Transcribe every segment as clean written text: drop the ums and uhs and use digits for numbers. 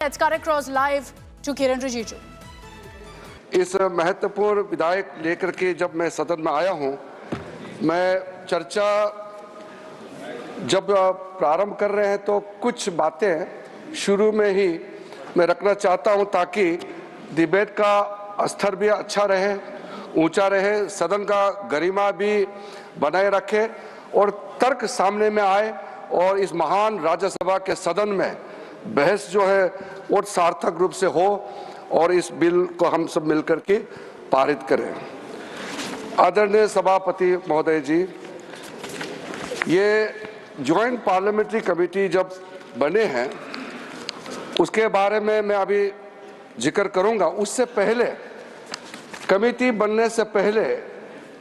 Let's cut across live to Kiran Rijiju. इस महत्वपूर्ण विधायक लेकर के जब मैं सदन में आया हूं, मैं चर्चा जब प्रारंभ कर रहे हैं तो कुछ बातें शुरू में ही मैं रखना चाहता हूं ताकि डिबेट का स्तर भी अच्छा रहे, ऊंचा रहे, सदन का गरिमा भी बनाए रखे और तर्क सामने में आए और इस महान राज्यसभा के सदन में बहस जो है वो सार्थक रूप से हो और इस बिल को हम सब मिलकर के पारित करें। आदरणीय सभापति महोदय जी, ये जॉइंट पार्लियामेंट्री कमेटी जब बने हैं उसके बारे में मैं अभी जिक्र करूंगा। उससे पहले कमेटी बनने से पहले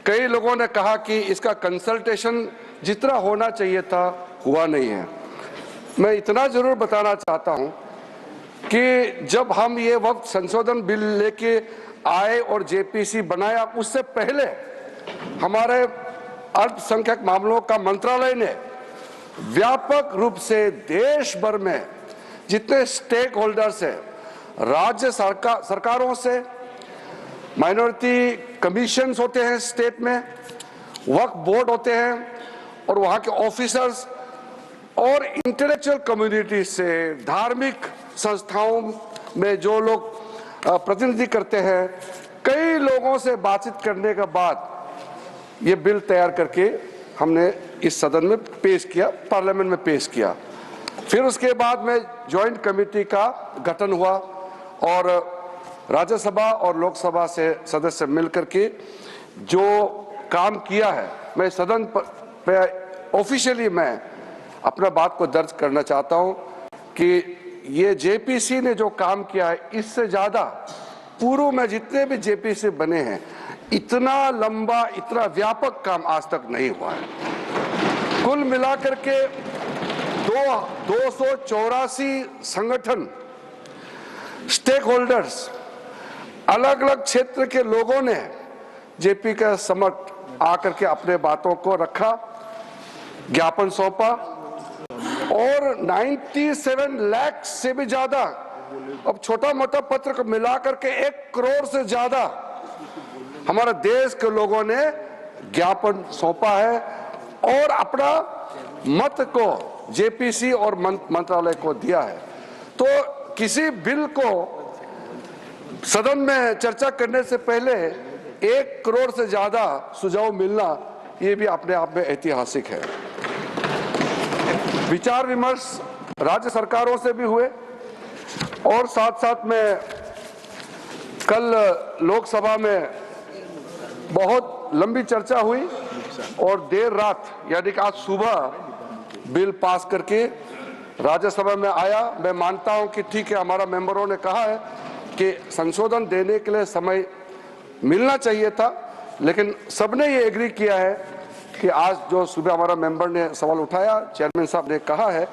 कई लोगों ने कहा कि इसका कंसल्टेशन जितना होना चाहिए था हुआ नहीं है। मैं इतना जरूर बताना चाहता हूं कि जब हम ये वक्त संशोधन बिल लेके आए और जेपीसी बनाया, उससे पहले हमारे अल्पसंख्यक मामलों का मंत्रालय ने व्यापक रूप से देश भर में जितने स्टेक होल्डर्स हैं, राज्य सरकारों से, माइनॉरिटी कमीशंस होते हैं स्टेट में, वक्फ बोर्ड होते हैं और वहाँ के ऑफिसर्स और इंटेलेक्चुअल कम्युनिटी से, धार्मिक संस्थाओं में जो लोग प्रतिनिधि करते हैं, कई लोगों से बातचीत करने के बाद ये बिल तैयार करके हमने इस सदन में पेश किया, पार्लियामेंट में पेश किया। फिर उसके बाद में जॉइंट कमेटी का गठन हुआ और राज्यसभा और लोकसभा से सदस्य मिलकर के जो काम किया है, मैं सदन पे ऑफिशियली मैं अपना बात को दर्ज करना चाहता हूं कि ये जेपीसी ने जो काम किया है, इससे ज्यादा पूर्व में जितने भी जेपीसी बने हैं, इतना लंबा, इतना व्यापक काम आज तक नहीं हुआ है। कुल मिलाकर के 284 संगठन, स्टेक होल्डर्स, अलग अलग क्षेत्र के लोगों ने जेपी के समक्ष आकर के अपने बातों को रखा, ज्ञापन सौंपा और 97 लाख से भी ज्यादा, अब छोटा मोटा पत्र को मिलाकर के 1 करोड़ से ज्यादा हमारे देश के लोगों ने ज्ञापन सौंपा है और अपना मत को जेपीसी और मंत्रालय को दिया है। तो किसी बिल को सदन में चर्चा करने से पहले 1 करोड़ से ज्यादा सुझाव मिलना, ये भी अपने आप में ऐतिहासिक है। विचार विमर्श राज्य सरकारों से भी हुए और साथ साथ में कल लोकसभा में बहुत लंबी चर्चा हुई और देर रात यानी कि आज सुबह बिल पास करके राज्यसभा में आया। मैं मानता हूं कि ठीक है, हमारा मेंबरों ने कहा है कि संशोधन देने के लिए समय मिलना चाहिए था, लेकिन सबने ये एग्री किया है कि आज जो सुबह हमारा मेंबर ने सवाल उठाया, चेयरमैन साहब ने कहा है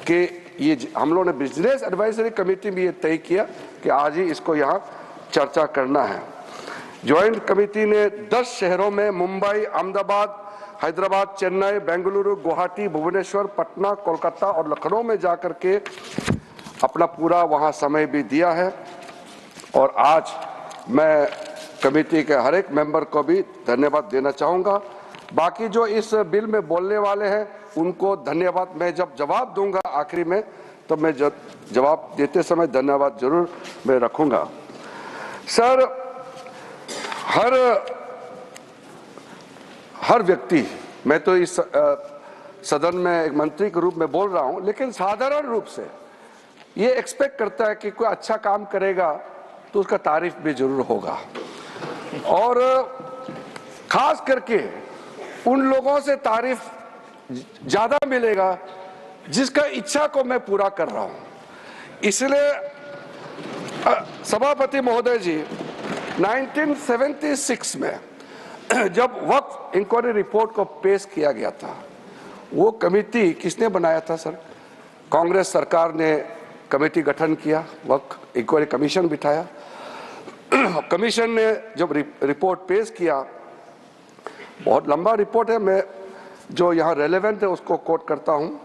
कि ये हम लोगों ने बिजनेस एडवाइजरी कमेटी में ये तय किया कि आज ही इसको यहाँ चर्चा करना है। ज्वाइंट कमेटी ने 10 शहरों में मुंबई, अहमदाबाद, हैदराबाद, चेन्नई, बेंगलुरु, गुवाहाटी, भुवनेश्वर, पटना, कोलकाता और लखनऊ में जाकर के अपना पूरा वहाँ समय भी दिया है और आज मैं कमेटी के हर एक मेंबर को भी धन्यवाद देना चाहूँगा। बाकी जो इस बिल में बोलने वाले हैं उनको धन्यवाद, मैं जब जवाब दूंगा आखिरी में तो मैं जवाब देते समय धन्यवाद जरूर मैं रखूंगा। सर, हर व्यक्ति, मैं तो इस सदन में एक मंत्री के रूप में बोल रहा हूं, लेकिन साधारण रूप से ये एक्सपेक्ट करता है कि कोई अच्छा काम करेगा तो उसका तारीफ भी जरूर होगा और खास करके उन लोगों से तारीफ ज्यादा मिलेगा जिसका इच्छा को मैं पूरा कर रहा हूं। इसलिए सभापति महोदय जी, 1976 में जब वक्फ इंक्वायरी रिपोर्ट को पेश किया गया था, वो कमेटी किसने बनाया था सर? कांग्रेस सरकार ने कमेटी गठन किया, वक्फ इंक्वायरी कमीशन बिठाया। कमीशन ने जब रिपोर्ट पेश किया, बहुत लंबा रिपोर्ट है, मैं जो यहाँ रेलेवेंट है उसको कोट करता हूँ।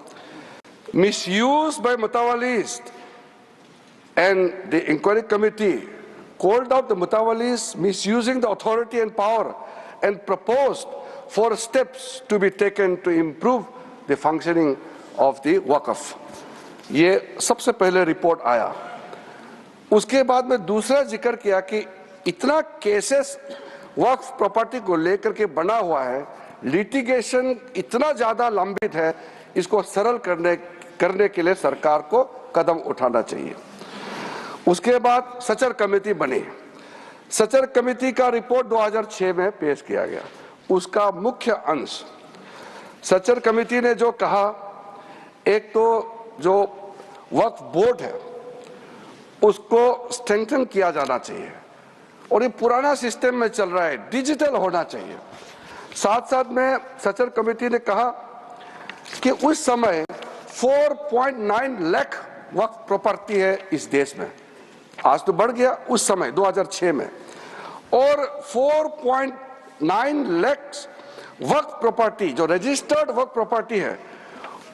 Misuse by Mutawallis and the inquiry committee called out the Mutawallis misusing the authority and power and proposed for steps to be taken to improve the functioning of the Waqf. ये सबसे पहले report आया। उसके बाद में दूसरा जिक्र किया कि इतना केसेस वक्फ प्रॉपर्टी को लेकर के बना हुआ है, लिटिगेशन इतना ज्यादा लंबित है, इसको सरल करने के लिए सरकार को कदम उठाना चाहिए। उसके बाद सचर कमेटी बनी। सचर कमेटी का रिपोर्ट 2006 में पेश किया गया। उसका मुख्य अंश सचर कमेटी ने जो कहा, एक तो जो वक्फ बोर्ड है उसको स्ट्रेंथन किया जाना चाहिए और ये पुराना सिस्टम में चल रहा है, डिजिटल होना चाहिए। साथ साथ में सचर कमेटी ने कहा कि उस समय 4.9 लाख वक्फ प्रॉपर्टी है इस देश में, आज तो बढ़ गया, उस समय 2006 में, और 4.9 लाख वक्फ प्रॉपर्टी जो रजिस्टर्ड वक्फ प्रॉपर्टी है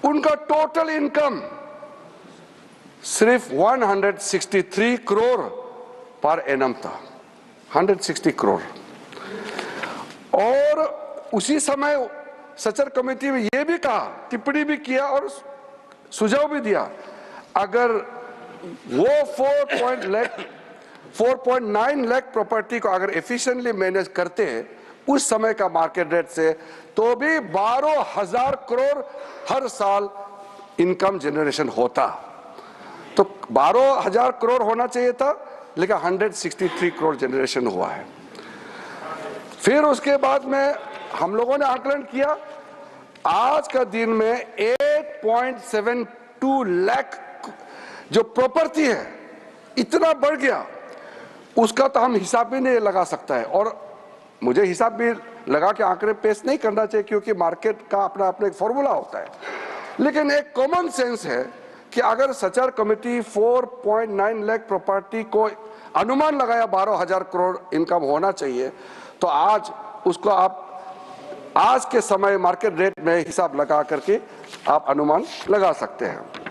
उनका टोटल इनकम सिर्फ 163 करोड़ पर एनम था, 160 करोड़। और उसी समय सचर कमेटी में यह भी कहा, टिप्पणी भी किया और सुझाव भी दिया, अगर वो 4.9 लाख प्रॉपर्टी को अगर एफिशिएंटली मैनेज करते उस समय का मार्केट रेट से, तो भी 12,000 करोड़ हर साल इनकम जनरेशन होता। तो 12,000 करोड़ होना चाहिए था, लेकिन 163 करोड़ जनरेशन हुआ है। फिर उसके बाद में हम लोगों ने आकलन किया, आज का दिन में 8.72 लाख जो प्रॉपर्टी है इतना बढ़ गया, उसका तो हम हिसाब भी नहीं लगा सकता है, और मुझे हिसाब भी लगा के आंकड़े पेश नहीं करना चाहिए क्योंकि मार्केट का अपना अपना एक फॉर्मूला होता है। लेकिन एक कॉमन सेंस है कि अगर सचर कमेटी 4.9 लाख प्रॉपर्टी को अनुमान लगाया 12,000 करोड़ इनकम होना चाहिए, तो आज उसको आप आज के समय मार्केट रेट में हिसाब लगा करके आप अनुमान लगा सकते हैं।